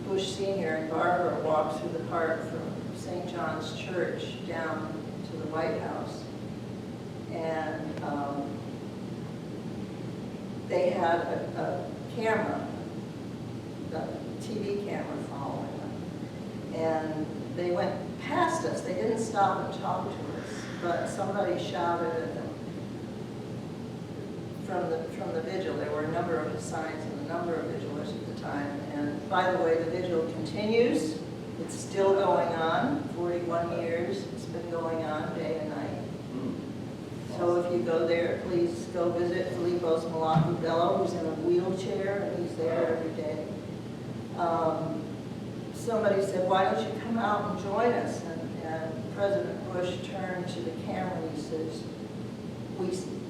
Bush Sr. and Barbara walked through the park from St. John's Church down to the White House, and they had a camera, a TV camera following them, and they went past us. They didn't stop and talk to us, but somebody shouted at them from the vigil. There were a number of signs and a number of vigilers at the time. And by the way, the vigil continues. It's still going on. 41 years. It's been going on day and night. So if you go there, please go visit Filippo's Malacu Bello, who's in a wheelchair, and he's there every day. Somebody said, why don't you come out and join us? And President Bush turned to the camera and he says,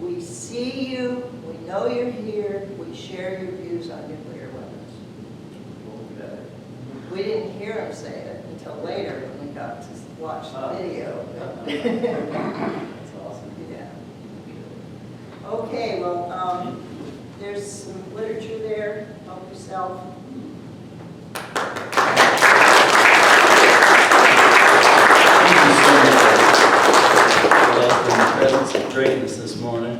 we see you, we know you're here, we share your views on nuclear weapons. We didn't hear him say it until later when we got to watch the video. That's awesome. Yeah. Okay, well, there's some literature there. Help yourself. Presence of greatness this morning.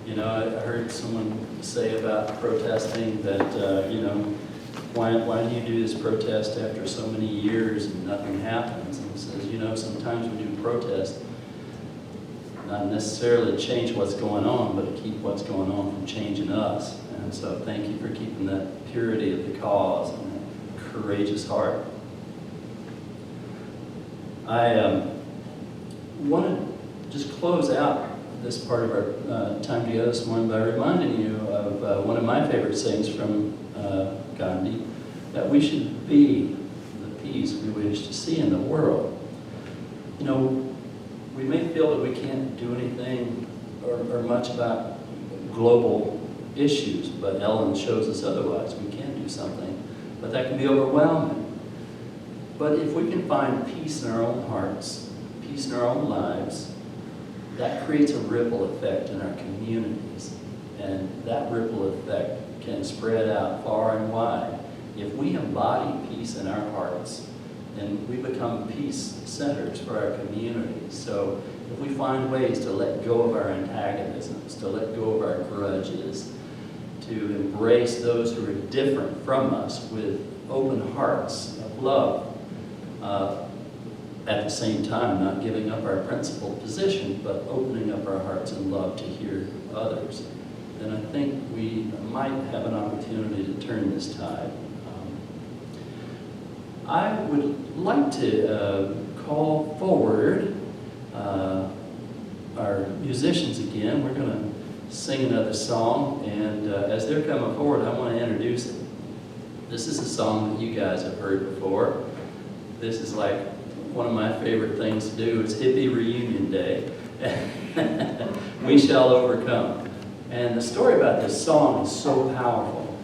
You know, I heard someone say about protesting that, you know, why do you do this protest after so many years and nothing happens? And he says, you know, sometimes we do protest, not necessarily to change what's going on, but to keep what's going on from changing us. And so thank you for keeping that purity of the cause and that courageous heart. I want to just close out this part of our time together this morning by reminding you of one of my favorite sayings from Gandhi, that we should be the peace we wish to see in the world. You know, we may feel that we can't do anything or much about global issues, but Ellen shows us otherwise. We can do something, but that can be overwhelming. But if we can find peace in our own hearts, peace in our own lives, that creates a ripple effect in our communities. And that ripple effect can spread out far and wide. If we embody peace in our hearts, then we become peace centers for our communities. So if we find ways to let go of our antagonisms, to let go of our grudges, to embrace those who are different from us with open hearts of love, at the same time not giving up our principled position, but opening up our hearts in love to hear others, then I think we might have an opportunity to turn this tide. I would like to call forward our musicians again. We're going to sing another song, and as they're coming forward, I want to introduce it. This is a song that you guys have heard before. This is like one of my favorite things to do. It's Hippie Reunion Day. We shall overcome. And the story about this song is so powerful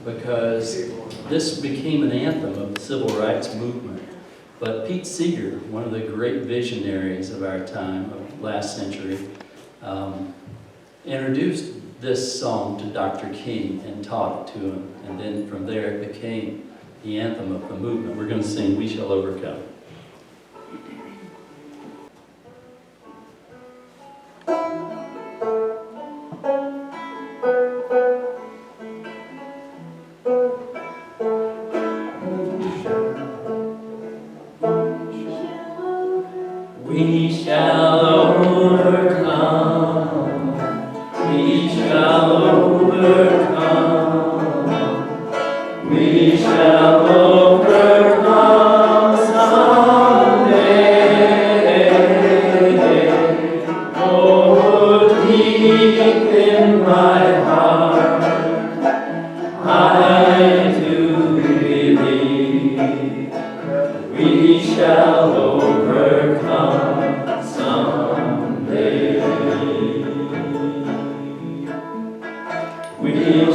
because this became an anthem of the civil rights movement. But Pete Seeger, one of the great visionaries of our time, of last century, introduced this song to Dr. King and taught it to him. And then from there it became the anthem of the movement. We're going to sing We Shall Overcome. We shall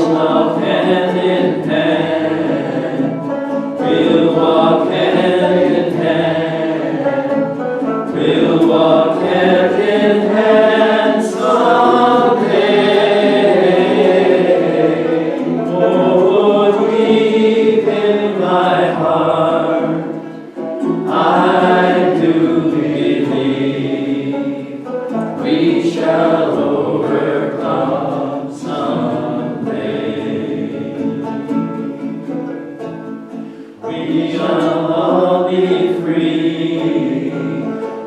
We'll walk hand in hand. We'll walk hand in hand. We'll walk hand in hand someday. Oh, deep in my heart, I do believe we shall overcome someday. We shall all be free.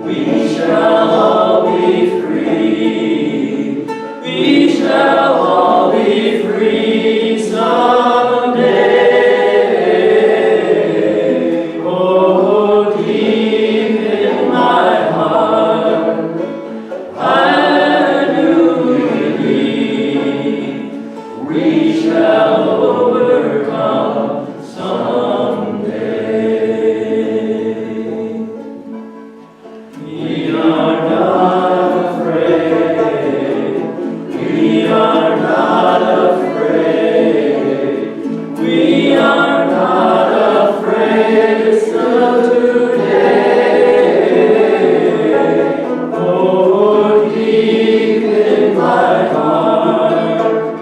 We shall all be free. We shall all be free someday. Oh, deep in my heart, I do believe we shall overcome someday. We are not afraid. We are not afraid. We are not afraid still today. Oh, deep in my heart,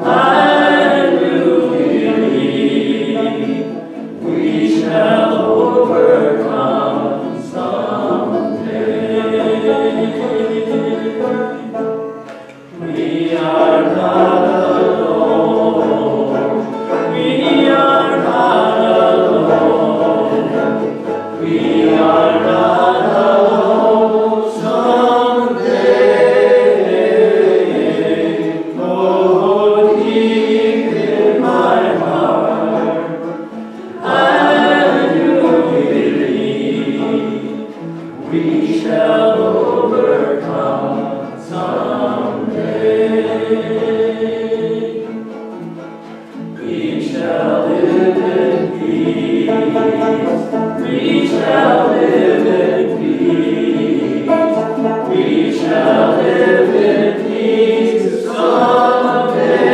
I do believe we shall overcome someday. We are not alone. We are not alone. We are not alone someday. Oh, deep in my heart, I do believe we shall overcome someday. We shall live in peace. We shall live in peace. We shall live in peace someday.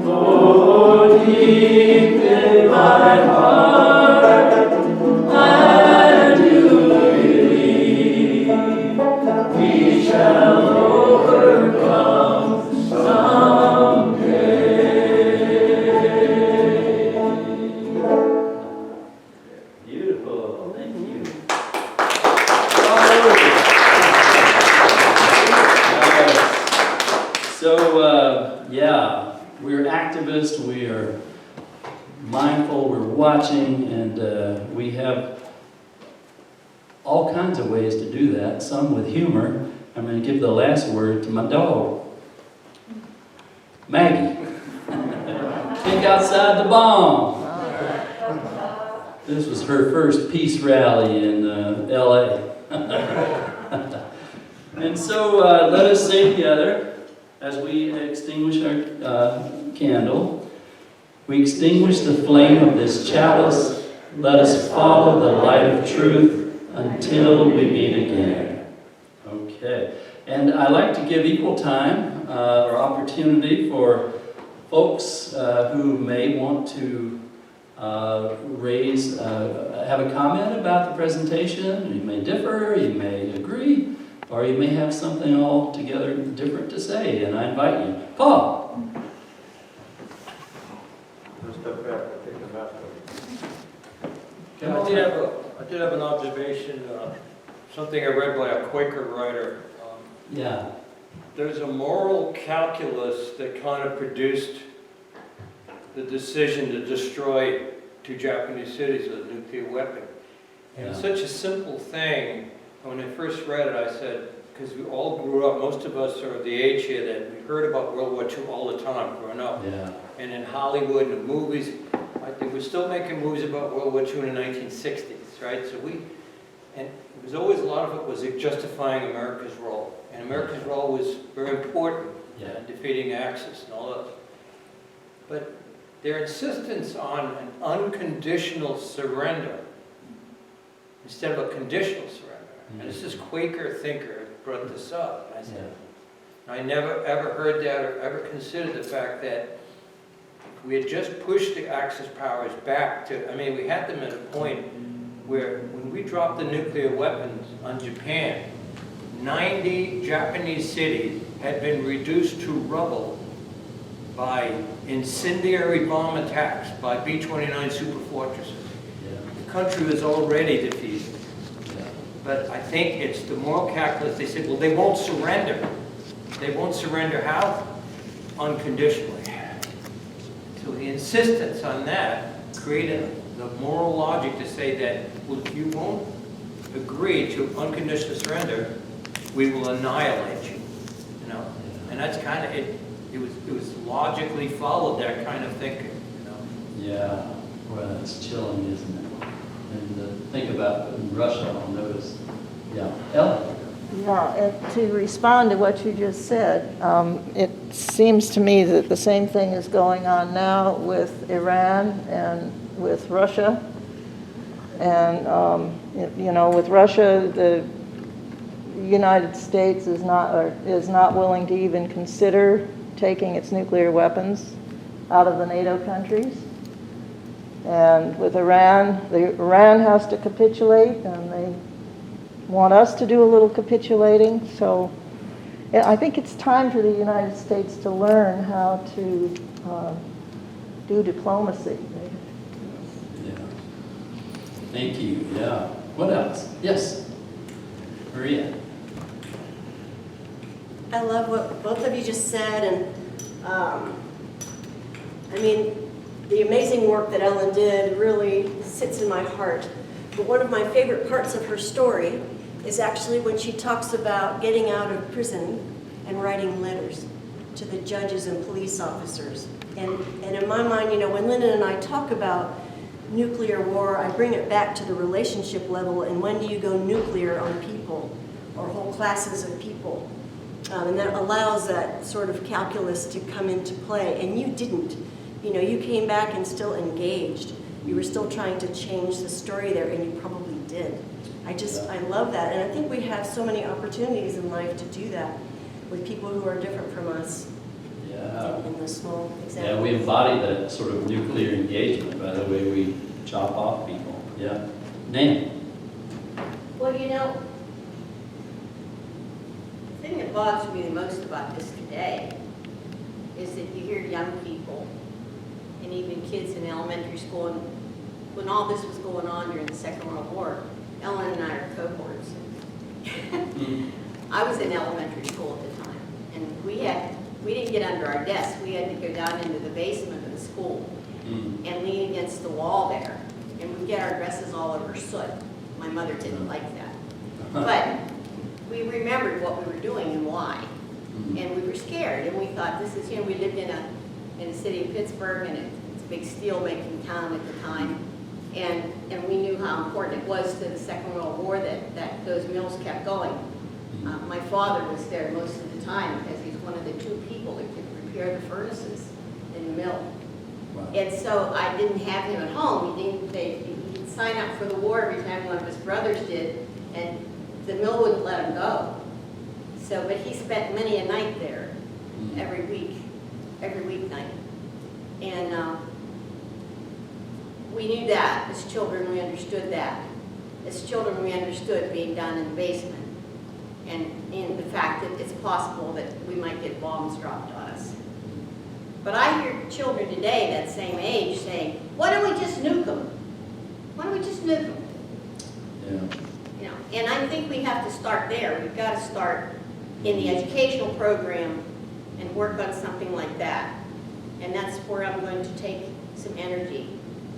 Oh, deep in my heart, I do believe we shall overcome someday. Beautiful, thank you. So, yeah, we're activists, we are mindful, we're watching, and we have all kinds of ways to do that, some with humor. I'm going to give the last word to my dog, Maggie. Think outside the bomb. This was her first peace rally in LA. And so let us say together, as we extinguish our candle, we extinguish the flame of this chalice. Let us follow the light of truth until we meet again. Okay. And I like to give equal time or opportunity for folks who may want to have a comment about the presentation. You may differ, you may agree, or you may have something altogether different to say, and I invite you. Paul. Step back, take the mask off. Come I on. did have an observation, something I read by a Quaker writer. Yeah. There's a moral calculus that kind of produced the decision to destroy 2 Japanese cities with a nuclear weapon. And it's such a simple thing. When I first read it, I said, because we all grew up, most of us are the age here that we heard about World War II all the time growing up. Yeah. And in Hollywood and the movies, they were still making movies about World War II in the 1960s, right? So and it was always, a lot of it was justifying America's role. And America's role was very important in defeating Axis and all that. But their insistence on an unconditional surrender instead of a conditional surrender. And this is Quaker thinker brought this up. And I said, I never ever heard that or ever considered the fact that we had just pushed the Axis powers back to, I mean, we had them at a point where when we dropped the nuclear weapons on Japan, 90 Japanese cities had been reduced to rubble by incendiary bomb attacks by B-29 superfortresses. Yeah. The country was already defeated. Yeah. But I think it's the moral calculus. They said, well, they won't surrender. They won't surrender how? Unconditionally. So the insistence on that created the moral logic to say that, well, if you won't agree to unconditional surrender, we will annihilate you. You know, and that's kind of it. It was logically followed, that kind of thinking. You know. Yeah. Well, that's chilling, isn't it? And think about putting Russia on notice. Yeah. Ellen? Yeah, and to respond to what you just said, it seems to me that the same thing is going on now with Iran and with Russia. And, you know, with Russia, the United States is not willing to even consider taking its nuclear weapons out of the NATO countries. And with Iran, Iran has to capitulate, and they want us to do a little capitulating. So yeah, I think it's time for the United States to learn how to do diplomacy. Yeah. Thank you. Yeah. What else? Yes. Maria. I love what both of you just said, and I mean, the amazing work that Ellen did really sits in my heart. But one of my favorite parts of her story is actually when she talks about getting out of prison and writing letters to the judges and police officers. And in my mind, you know, when Lyndon and I talk about nuclear war, I bring it back to the relationship level, and when do you go nuclear on people or whole classes of people? And that allows that sort of calculus to come into play. And you didn't. You know, you came back and still engaged. You were still trying to change the story there, and you probably did. I love that. And I think we have so many opportunities in life to do that with people who are different from us. Yeah. In the small examples. Yeah, we embody that sort of nuclear engagement by the way we chop off people. Yeah. Nan? Well, you know, the thing that bothers me the most about this today is that you hear young people and even kids in elementary school, and when all this was going on during the Second World War, Ellen and I are cohorts. I was in elementary school at the time, and we didn't get under our desks. We had to go down into the basement of the school and lean against the wall there, and we'd get our dresses all over soot. My mother didn't like that. But we remembered what we were doing and why. And we were scared, and we thought, this is, you know, we lived in the city of Pittsburgh, and it's a big steel-making town at the time. And we knew how important it was to the Second World War that those mills kept going. My father was there most of the time because he's one of the two people that could repair the furnaces in the mill. Wow. And so I didn't have him at home. He'd sign up for the war every time one of his brothers did, and the mill wouldn't let him go. So, but he spent many a night there every weeknight. And we knew that. As children, we understood that. As children, we understood being down in the basement and the fact that it's possible that we might get bombs dropped on us. But I hear children today that same age saying, why don't we just nuke them? Why don't we just nuke them? Yeah. You know, and I think we have to start there. We've got to start in the educational program and work on something like that. And that's where I'm going to take some energy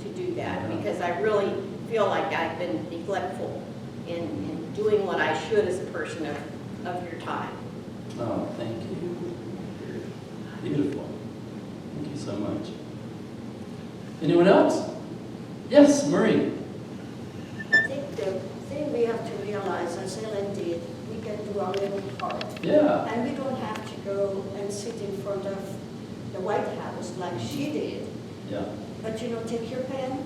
to do that, because I really feel like I've been neglectful in doing what I should as a person of your time. Oh, thank you. Beautiful. Thank you so much. Anyone else? Yes, Marie. I think the thing we have to realize, as Ellen did, we can do our little part. Yeah. And we don't have to go and sit in front of the White House like she did. Yeah. But you know, take your pen.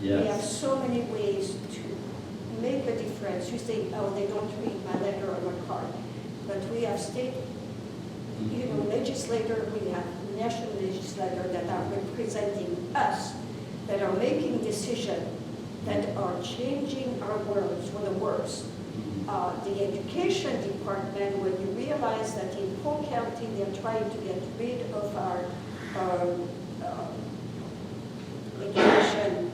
Yes. We have so many ways to make a difference. You say, oh, they don't read my letter or my card. But we have state you know, legislator, we have national legislators that are representing us, that are making decisions that are changing our worlds for the worse. The education department, when you realize that in Polk County they're trying to get rid of our education,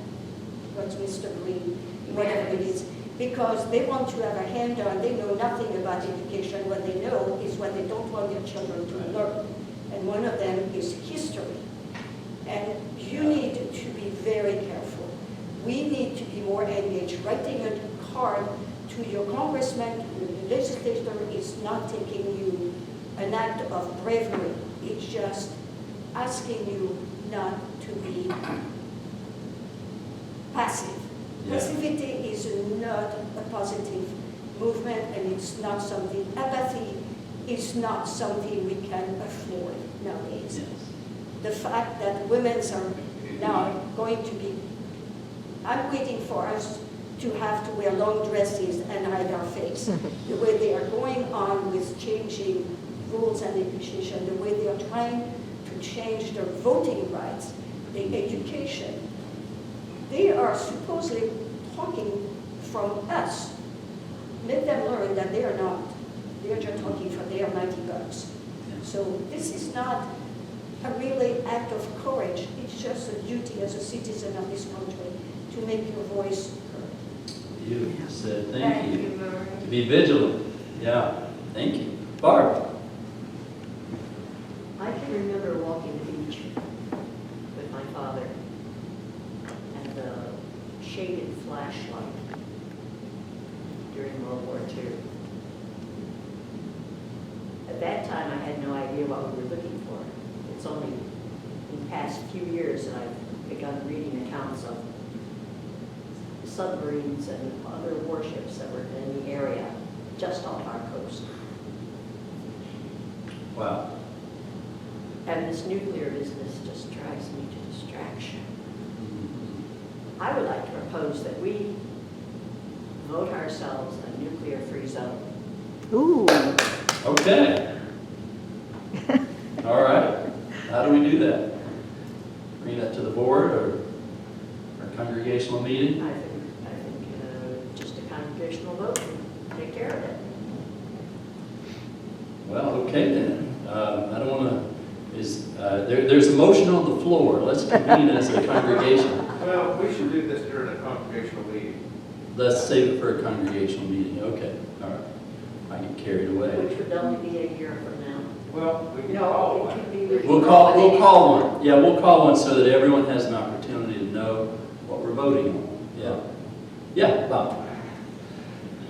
what's Mr. Green, whatever it is, because they want to have a handout, they know nothing about education. What they know is what they don't want their children to learn. And one of them is history. And you need to be very careful. We need to be more engaged. Writing a card to your congressman, the legislator is not taking you an act of bravery. It's just asking you not to be passive. Yeah. Passivity is not a positive movement, and it's not something, apathy is not something we can afford nowadays. Yes. The fact that women are now going to be, I'm waiting for us to have to wear long dresses and hide our face. The way they are going on with changing rules and education, the way they are trying to change their voting rights, the education. They are supposedly talking from us. Let them learn that they are not. They are just talking for their $90. Yes. So this is not a really act of courage. It's just a duty as a citizen of this country to make your voice heard. You said thank you. To be vigilant. Yeah, thank you. Barb? I can remember walking the beach with my father and the shaded flashlight during World War II. At that time, I had no idea what we were looking for. It's only in the past few years that I've begun reading accounts of submarines and other warships that were in the area just off our coast. Wow. And this nuclear business just drives me to distraction. I would like to propose that we vote ourselves a nuclear-free zone. Ooh. Okay. All right. How do we do that? Bring that to the board or our congregational meeting? I think just a congregational vote would take care of it. Well, okay then. I don't want to, there's a motion on the floor. Let's convene as a congregation. Well, we should do this during a congregational meeting. Let's save it for a congregational meeting. Okay, all right. I get carried away. Which would only be a year from now. Well, we can No, call it one. could be. We'll call one. Yeah, we'll call one so that everyone has an opportunity to know what we're voting on. Yeah. Yeah, Bob.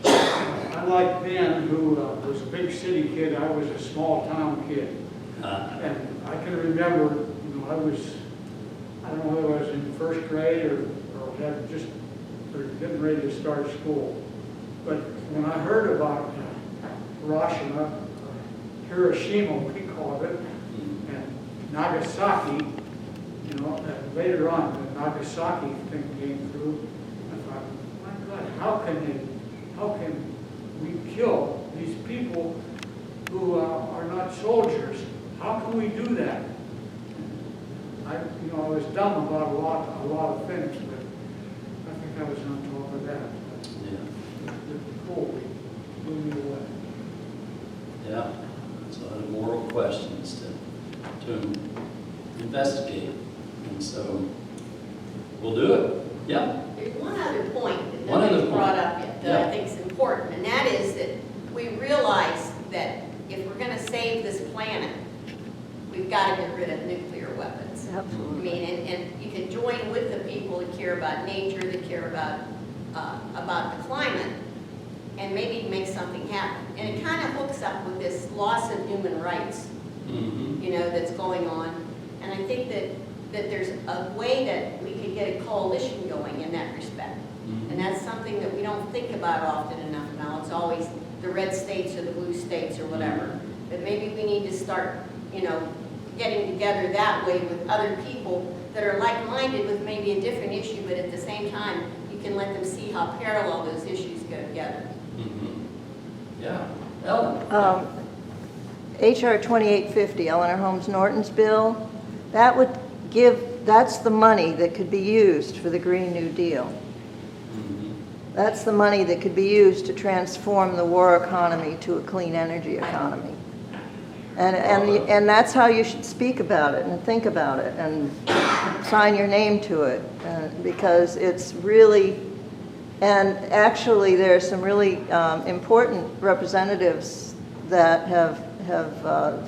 I like Ben, who was a big city kid. I was a small town kid. And I can remember, I don't know whether I was in first grade or had just getting ready to start school. But when I heard about Hiroshima, we called it, and Nagasaki, and later on the Nagasaki thing came through, I thought, my God, how can we kill these people who are not soldiers? How can we do that? I was dumb about a lot of things, but I think I was on top of that. Yeah. The cold blew me away. Yeah. So I had moral questions to investigate. And so we'll do it. Yeah. There's one other point that One other nobody's point. brought up yet that Yeah. I think is important, and that is that we realize that if we're going to save this planet, we've got to get rid of nuclear weapons. I mean, and you can join with the people that care about nature, that care about the climate, and maybe make something happen. And it kind of hooks up with this loss of human rights, that's going on. And I think that there's a way that we could get a coalition going in that respect. And that's something that we don't think about often enough now. It's always the red states or the blue states or whatever. But maybe we need to start, getting together that way with other people that are like-minded with maybe a different issue, but at the same time, you can let them see how parallel those issues go together. Yeah. Ellen? HR 2850, Eleanor Holmes Norton's bill, that would give, that's the money that could be used for the Green New Deal. That's the money that could be used to transform the war economy to a clean energy economy. And that's how you should speak about it and think about it and sign your name to it, because it's really, and actually there are some really important representatives that have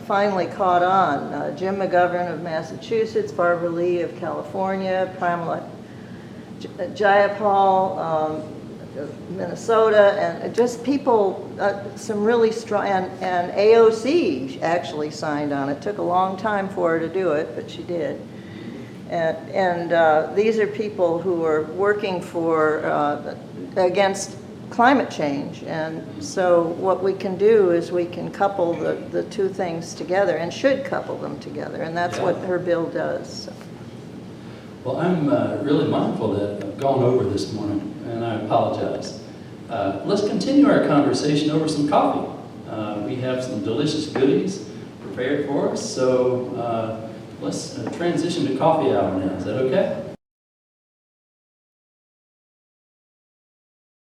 finally caught on. Jim McGovern of Massachusetts, Barbara Lee of California, Pramila Jayapal, Minnesota, and just people, some really strong, and AOC actually signed on it. Took a long time for her to do it, but she did. And these are people who are working for, against climate change. And so what we can do is we can couple the two things together, and should couple them together, and that's what her bill does. So. Well, I'm really mindful that I've gone over this morning, and I apologize. Let's continue our conversation over some coffee. We have some delicious goodies prepared for us, so let's transition to coffee hour now. Is that okay?